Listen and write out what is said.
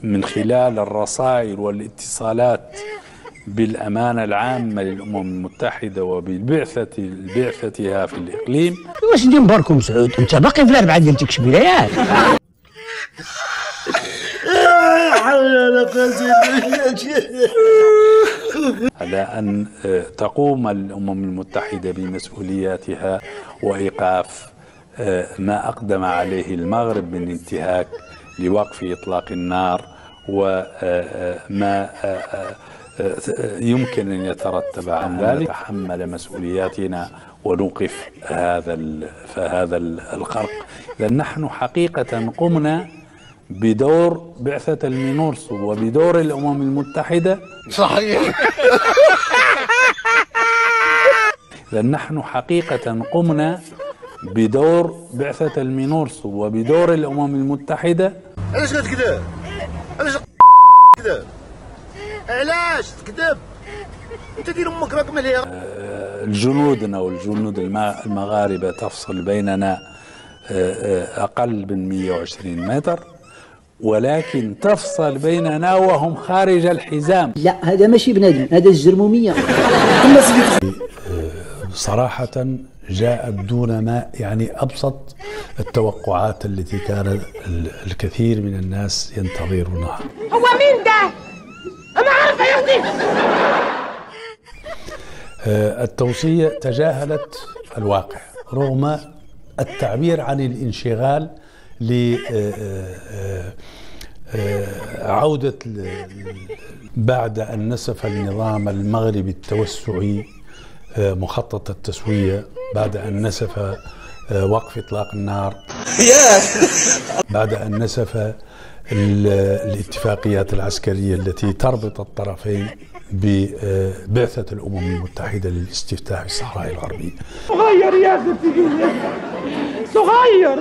من خلال الرسائل والاتصالات بالأمانة العامة للأمم المتحدة وبالبعثتها في الإقليم. واش ندير مباركم سعود؟ أنت باقي في الأربعة ديال كبيرة ياك؟ على أن تقوم الأمم المتحدة بمسؤولياتها وإيقاف ما أقدم عليه المغرب من انتهاك لوقف إطلاق النار وما يمكن أن يترتب عن ذلك. نتحمل مسؤولياتنا ونوقف هذا الخرق، لأن نحن حقيقة قمنا بدور بعثة المينورسو وبدور الأمم المتحدة. صحيح. لأن نحن حقيقة قمنا بدور بعثة المينورسو وبدور الأمم المتحدة. علاش كتكذب؟ علاش كذب؟ علاش تكذب؟ انت دير امك راك مليها. الجنودنا والجنود المغاربة تفصل بيننا أقل من 120 متر، ولكن تفصل بيننا وهم خارج الحزام. لا هذا ماشي بنادم، هذا الجرمومية. صراحة جاءت دون ما أبسط التوقعات التي كان الكثير من الناس ينتظرونها. هو مين ده؟ أنا عارفة يا أختي. التوصية تجاهلت الواقع رغم التعبير عن الانشغال لعودة بعد أن نسف النظام المغربي التوسعي مخطط التسوية، بعد أن نسف وقف إطلاق النار، بعد أن نسف الاتفاقيات العسكرية التي تربط الطرفين ببعثة الأمم المتحدة للاستفتاء في الصحراء الغربية. صغير يا ستي، صغير.